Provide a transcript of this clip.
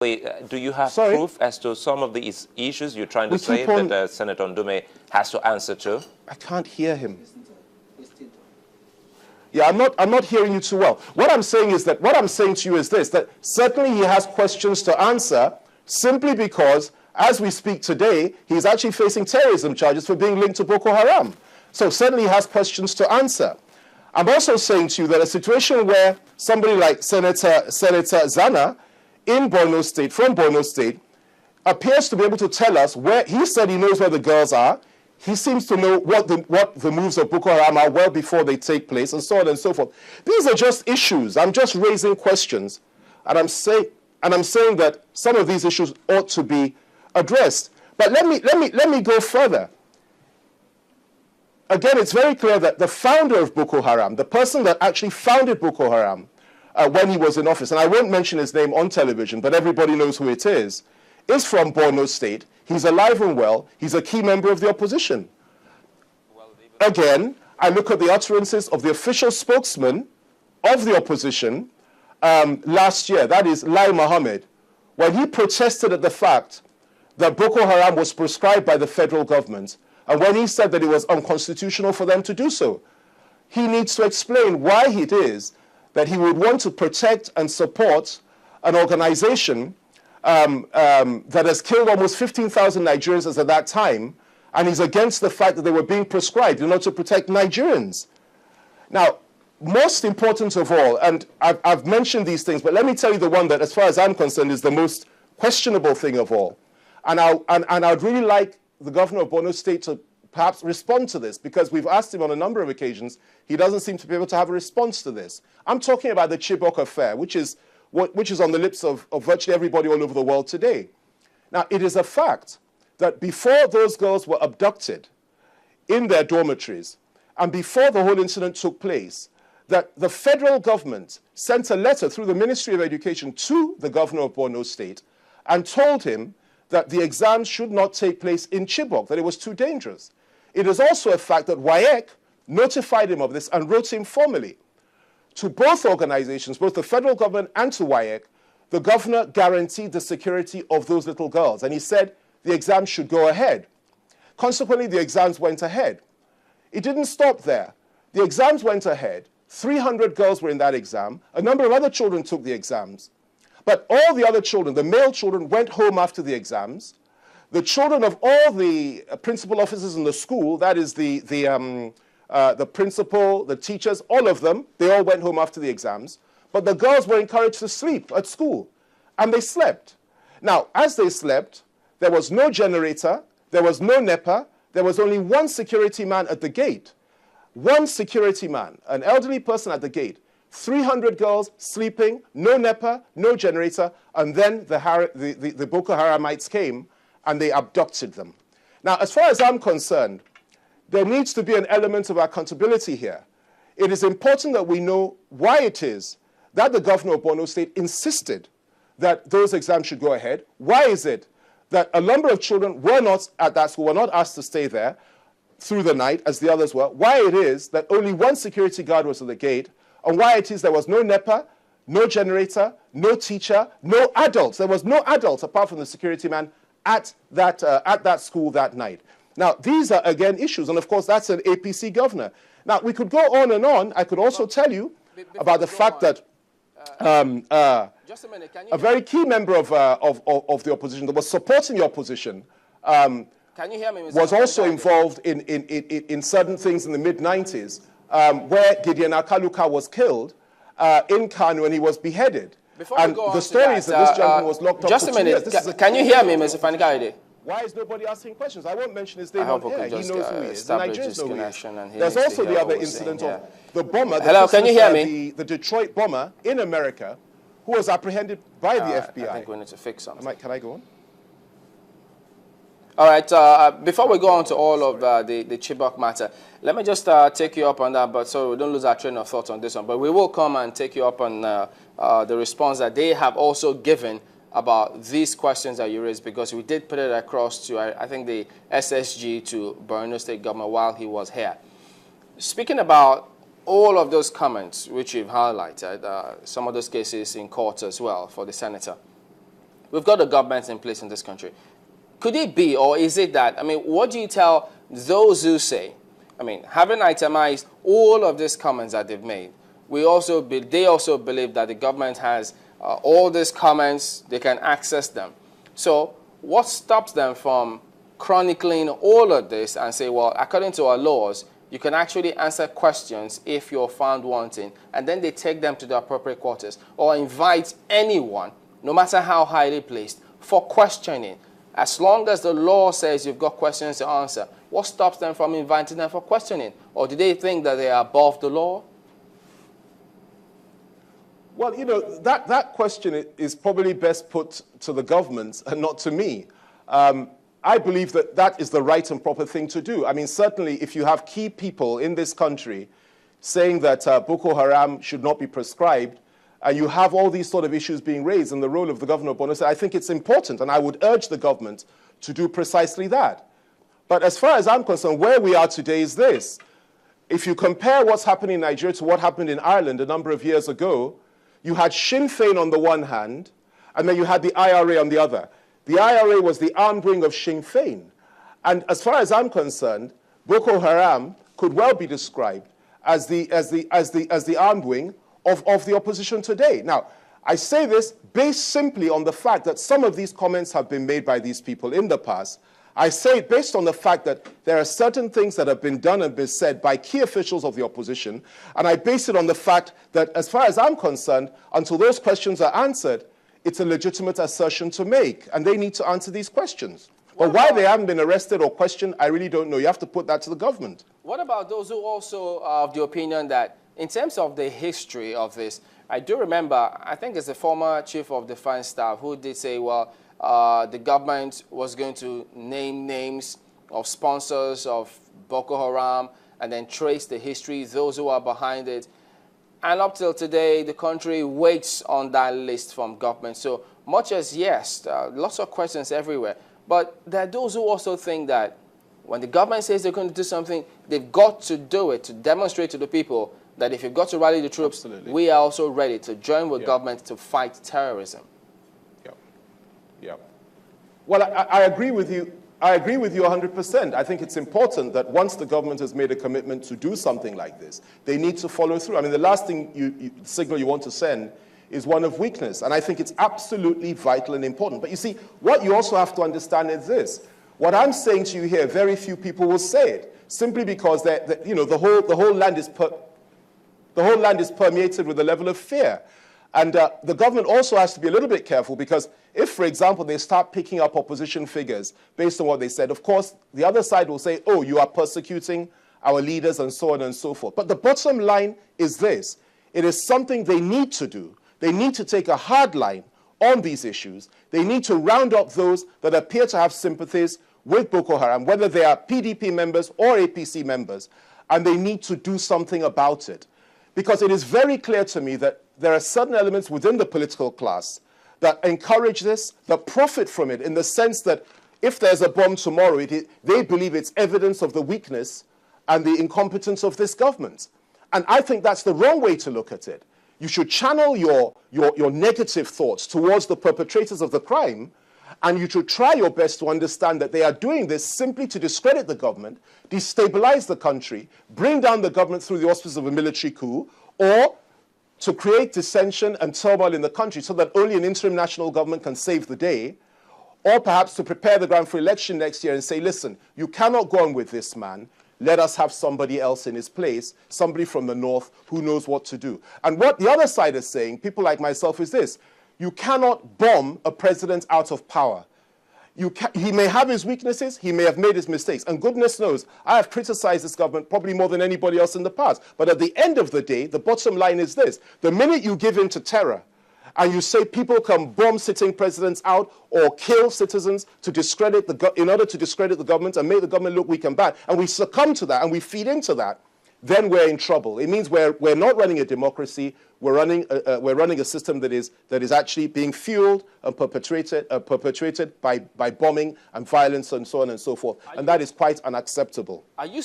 Wait, do you have Sorry? proof as to some of these issues you're trying to say that Senator Ndume has to answer to? I can't hear him. Yeah, I'm not hearing you too well. What I'm saying is that, what I'm saying to you is this, that certainly he has questions to answer simply because, as we speak today, he's actually facing terrorism charges for being linked to Boko Haram. So certainly he has questions to answer. I'm also saying to you that a situation where somebody like Senator Zana in Borno State, from Borno State, appears to be able to tell us where, he said he knows where the girls are. He seems to know what the moves of Boko Haram are well before they take place, and so on and so forth. These are just issues. I'm just raising questions, and I'm saying that some of these issues ought to be addressed. But let me go further. Again, it's very clear that the founder of Boko Haram, the person that actually founded Boko Haram when he was in office, and I won't mention his name on television, but everybody knows who it is from Borno State. He's alive and well. He's a key member of the opposition. Again, I look at the utterances of the official spokesman of the opposition last year, that is Lai Mohammed, when he protested at the fact that Boko Haram was prescribed by the federal government, and when he said that it was unconstitutional for them to do so. He needs to explain why it is that he would want to protect and support an organization that has killed almost 15,000 Nigerians as at that time, and he's against the fact that they were being prescribed in order to protect Nigerians. Now, most important of all, and I've mentioned these things, but let me tell you the one that, as far as I'm concerned, is the most questionable thing of all. And I'd really like the governor of Borno State to perhaps respond to this, because we've asked him on a number of occasions. He doesn't seem to be able to have a response to this. I'm talking about the Chibok affair, which is on the lips of virtually everybody all over the world today. Now, it is a fact that before those girls were abducted in their dormitories, and before the whole incident took place, that the federal government sent a letter through the Ministry of Education to the governor of Borno State and told him that the exams should not take place in Chibok, that it was too dangerous. It is also a fact that WAEC notified him of this and wrote him formally. To both organizations, both the federal government and to WAEC, the governor guaranteed the security of those little girls, and he said the exams should go ahead. Consequently, the exams went ahead. It didn't stop there. The exams went ahead. 300 girls were in that exam. A number of other children took the exams. But all the other children, the male children, went home after the exams. The children of all the principal officers in the school, that is the principal, the teachers, all of them, they all went home after the exams. But the girls were encouraged to sleep at school, and they slept. Now, as they slept, there was no generator, there was no NEPA, there was only one security man at the gate. One security man, an elderly person at the gate. 300 girls sleeping, no NEPA, no generator, and then the Boko Haramites came and they abducted them. Now, as far as I'm concerned, there needs to be an element of accountability here. It is important that we know why it is that the governor of Borno State insisted that those exams should go ahead. Why is it that a number of children were not at that school, were not asked to stay there through the night as the others were? Why it is that only one security guard was at the gate, and why it is there was no NEPA, no generator, no teacher, no adults. There was no adults apart from the security man at that school that night. Now, these are, again, issues, and of course, that's an APC governor. Now, we could go on and on. I could also tell you about the fact that a very key member of the opposition that was supporting the opposition was also involved in certain things in the mid-90s, where Gideon Akaluka was killed in Kanu and he was beheaded. And the story is that this gentleman was locked up for 2 years. Can you hear me, Mr. Fani-Kayode? Why is nobody asking questions? I won't mention his name on here. He knows who he is. The Nigerians know who he is. There's also the other incident of the bomber. Hello, can you hear me? The Detroit bomber in America, who was apprehended by the FBI. I think we need to fix something. Can I go on? All right. Before we go on to all of the Chibok matter, let me just take you up on that, but so we don't lose our train of thought on this one. But we will come and take you up on the response that they have also given about these questions that you raised, because we did put it across to, I think, the SSG to Borno State government while he was here. Speaking about all of those comments which you've highlighted, some of those cases in court as well for the senator, we've got a government in place in this country. Could it be, or is it that, I mean, what do you tell those who say, I mean, having itemized all of these comments that they've made, they also believe that the government has all these comments, they can access them. So what stops them from chronicling all of this and say, well, according to our laws, you can actually answer questions if you're found wanting, and then they take them to the appropriate quarters, or invite anyone, no matter how highly placed, for questioning. As long as the law says you've got questions to answer, what stops them from inviting them for questioning? Or do they think that they are above the law? Well, you know, that question is probably best put to the government and not to me. I believe that that is the right and proper thing to do. I mean, certainly if you have key people in this country saying that Boko Haram should not be prescribed, and you have all these sort of issues being raised in the role of the governor of Borno, I think it's important, and I would urge the government to do precisely that. But as far as I'm concerned, where we are today is this. If you compare what's happening in Nigeria to what happened in Ireland a number of years ago, you had Sinn Féin on the one hand, and then you had the IRA on the other. The IRA was the armed wing of Sinn Féin. And as far as I'm concerned, Boko Haram could well be described as the armed wing of the opposition today. Now, I say this based simply on the fact that some of these comments have been made by these people in the past. I say it based on the fact that there are certain things that have been done and been said by key officials of the opposition, and I base it on the fact that, as far as I'm concerned, until those questions are answered, it's a legitimate assertion to make, and they need to answer these questions. But why they haven't been arrested or questioned, I really don't know. You have to put that to the government. What about those who also are of the opinion that, in terms of the history of this, I do remember, I think it's the former chief of defense staff who did say, well, the government was going to name names of sponsors of Boko Haram and then trace the history, those who are behind it. And up till today, the country waits on that list from government. So much as, yes, lots of questions everywhere. But there are those who also think that when the government says they're going to do something, they've got to do it to demonstrate to the people that if you've got to rally the troops, absolutely, we are also ready to join with government to fight terrorism. Yeah. Well, I agree with you. I agree with you 100%. I think it's important that once the government has made a commitment to do something like this, they need to follow through. I mean, the last signal you want to send is one of weakness. And I think it's absolutely vital and important. But you see, what you also have to understand is this. What I'm saying to you here, very few people will say it, simply because the whole land is permeated with a level of fear. And the government also has to be a little bit careful, because if, for example, they start picking up opposition figures based on what they said, of course, the other side will say, oh, you are persecuting our leaders and so on and so forth. But the bottom line is this. It is something they need to do. They need to take a hard line on these issues. They need to round up those that appear to have sympathies with Boko Haram, whether they are PDP members or APC members, and they need to do something about it. Because it is very clear to me that there are certain elements within the political class that encourage this, that profit from it, in the sense that if there's a bomb tomorrow, they believe it's evidence of the weakness and the incompetence of this government. And I think that's the wrong way to look at it. You should channel your negative thoughts towards the perpetrators of the crime, and you should try your best to understand that they are doing this simply to discredit the government, destabilize the country, bring down the government through the auspices of a military coup, or to create dissension and turmoil in the country so that only an interim national government can save the day, or perhaps to prepare the ground for election next year and say, listen, you cannot go on with this man. Let us have somebody else in his place, somebody from the north who knows what to do. And what the other side is saying, people like myself, is this. You cannot bomb a president out of power. He may have his weaknesses, he may have made his mistakes, and goodness knows, I have criticized this government probably more than anybody else in the past. But at the end of the day, the bottom line is this. The minute you give in to terror, and you say people can bomb sitting presidents out or kill citizens to discredit in order to discredit the government and make the government look weak and bad, and we succumb to that and we feed into that, then we're in trouble. It means we're not running a democracy. We're running a system that is actually being fueled and perpetrated by bombing and violence and so on and so forth. And that is quite unacceptable. Are you